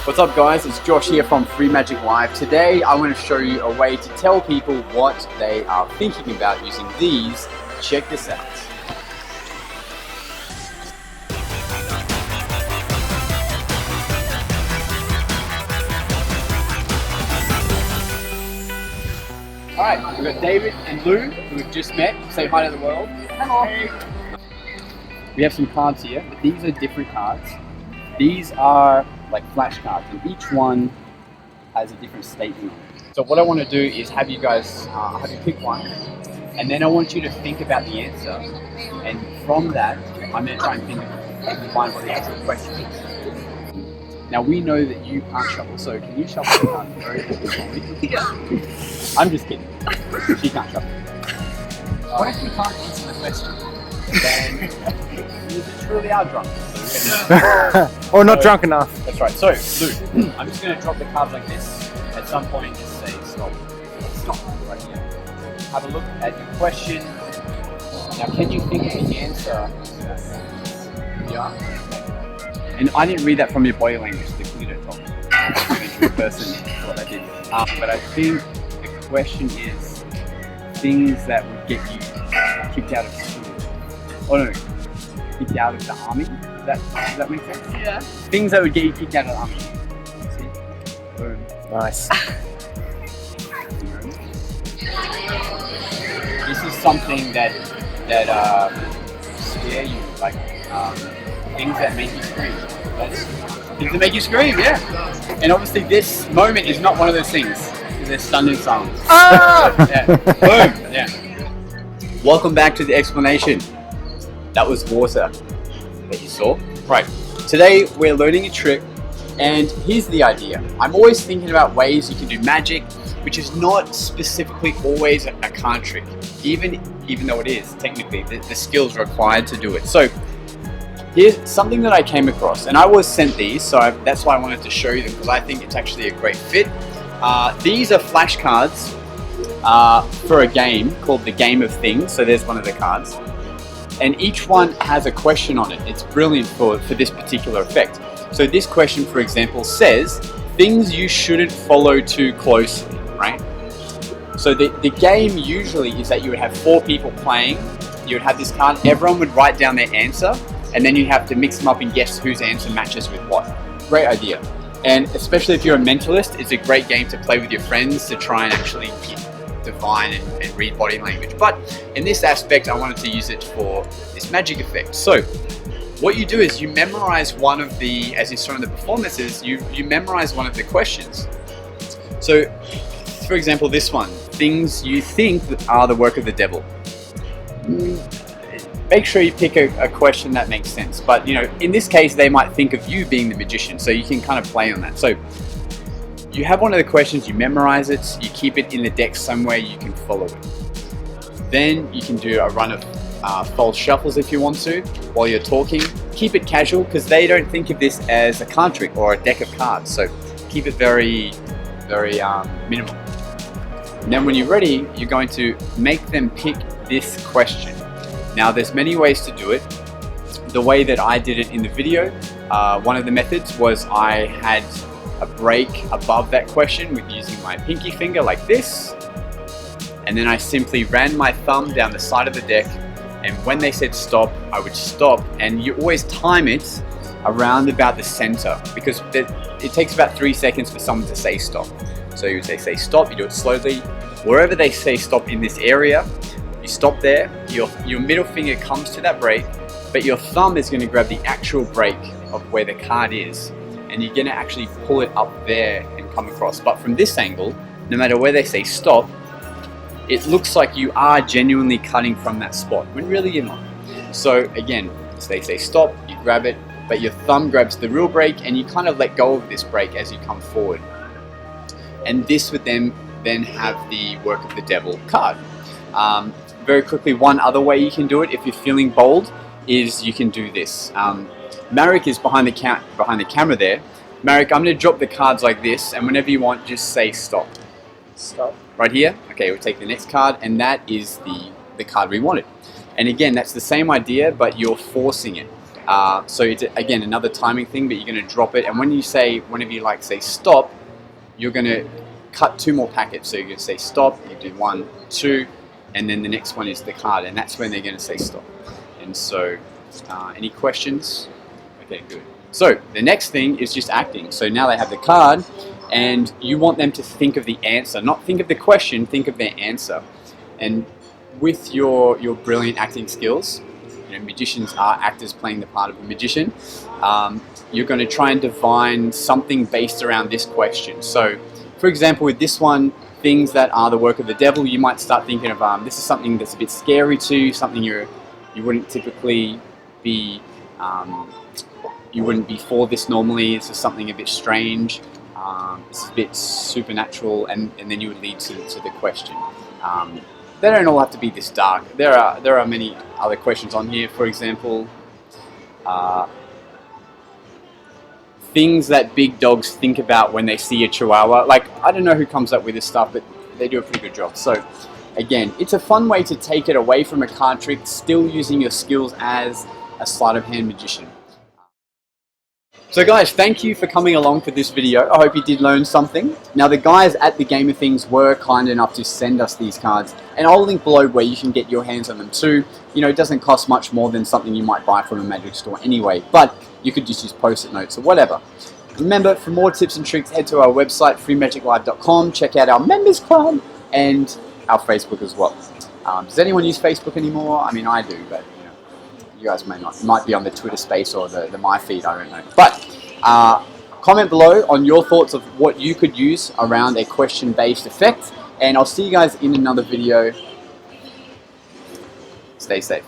What's up guys, it's Josh here from Free Magic Live. Today I want to show you a way to tell people what they are thinking about using these. Check this out. Alright, we've got David and Lou, who we've just met. Say hi to the world. Hello. Hey. We have some cards here, but these are different cards. These are like flashcards, and each one has a different statement on it. So what I want to do is have you guys have you pick one, and then I want you to think about the answer, and from that I'm going to try and think and find what the actual question is. Now we know that you can't shuffle, so can you shuffle the cards very quickly for me? Yeah. I'm just kidding. She can't shuffle. What if you can't answer the question? Then you truly are drunk. Or not drunk enough. That's right. So, Lou, I'm just going to drop the cards like this. At some point, just say stop. Stop. Right here. Have a look at your question. Now, can you think of the answer? Yeah. And I didn't read that from your body language, so you don't talk. In person, what I did. But I think the question is things that would get you kicked out of school. Oh no, kicked out of the army? Does that make sense? Yeah. Things that would get you kicked out of the army. See? Boom. Nice. This is something that scare you, like things that make you scream. Things that make you scream, yeah. And obviously this moment is not one of those things. They're stunned in silence. Ah! Yeah. Boom. Yeah. Welcome back to the explanation. That was water that you saw. Right, today we're learning a trick, and here's the idea. I'm always thinking about ways you can do magic, which is not specifically always a card trick, even though it is technically the skills required to do it. So here's something that I came across, and I was sent these, so that's why I wanted to show you them, because I think it's actually a great fit. These are flashcards for a game called the Game of Things. So there's one of the cards. And each one has a question on it. It's brilliant for this particular effect. So this question, for example, says things you shouldn't follow too closely, right? So the game usually is that you would have 4 people playing. You would have this card, everyone would write down their answer, and then you have to mix them up and guess whose answer matches with what. Great idea. And especially if you're a mentalist, it's a great game to play with your friends to try and actually divine and read body language. But in this aspect, I wanted to use it for this magic effect. So what you do is you memorize one of the, as you saw in the performances, you memorize one of the questions. So for example, this one, things you think that are the work of the devil. Make sure you pick a question that makes sense. But you know, in this case, they might think of you being the magician, so you can kind of play on that. So you have one of the questions, you memorize it, you keep it in the deck somewhere you can follow it. Then you can do a run of false shuffles if you want to while you're talking. Keep it casual, because they don't think of this as a card trick or a deck of cards. So keep it very, very minimal. And then when you're ready, you're going to make them pick this question. Now there's many ways to do it. The way that I did it in the video, one of the methods was I had a break above that question with using my pinky finger like this, and then I simply ran my thumb down the side of the deck, and when they said stop, I would stop. And you always time it around about the center, because it takes about 3 seconds for someone to say stop. So you would say stop, you do it slowly. Wherever they say stop in this area, you stop there, your middle finger comes to that break, but your thumb is going to grab the actual break of where the card is, and you're going to actually pull it up there and come across. But from this angle, no matter where they say stop, it looks like you are genuinely cutting from that spot, when really you're not. So again, they say stop, you grab it, but your thumb grabs the real break, and you kind of let go of this break as you come forward. And this would then have the work of the devil card. Very quickly, one other way you can do it if you're feeling bold is you can do this. Marek is behind the camera there. Marek, I'm going to drop the cards like this, and whenever you want, just say stop. Stop. Right here? Okay, we'll take the next card, and that is the card we wanted. And again, that's the same idea, but you're forcing it. So it's again another timing thing, but you're going to drop it, and whenever you like say stop, you're going to cut 2 more packets. So you're going to say stop, you do 1, 2, and then the next one is the card, and that's when they're going to say stop. And so, any questions? Okay, good. So the next thing is just acting. So now they have the card, and you want them to think of the answer, not think of the question, think of their answer. And with your brilliant acting skills, you know, magicians are actors playing the part of a magician. You're going to try and divine something based around this question. So, for example, with this one, things that are the work of the devil, you might start thinking of this is something that's a bit scary to you, something you wouldn't typically be. You wouldn't be for this normally. This is something a bit strange. It's a bit supernatural, and then you would lead to the question. They don't all have to be this dark. There are many other questions on here. For example, things that big dogs think about when they see a chihuahua. Like, I don't know who comes up with this stuff, but they do a pretty good job. So again, it's a fun way to take it away from a card trick, still using your skills as a sleight of hand magician. So guys, thank you for coming along for this video. I hope you did learn something. Now the guys at the Game of Things were kind enough to send us these cards, and I'll link below where you can get your hands on them too. You know, it doesn't cost much more than something you might buy from a magic store anyway, but you could just use post-it notes or whatever. Remember, for more tips and tricks, head to our website, freemagiclive.com, check out our members club and our Facebook as well. Does anyone use Facebook anymore? I mean, I do, but you guys may not. It might be on the Twitter space or the my feed, I don't know. But comment below on your thoughts of what you could use around a question-based effect, and I'll see you guys in another video. Stay safe.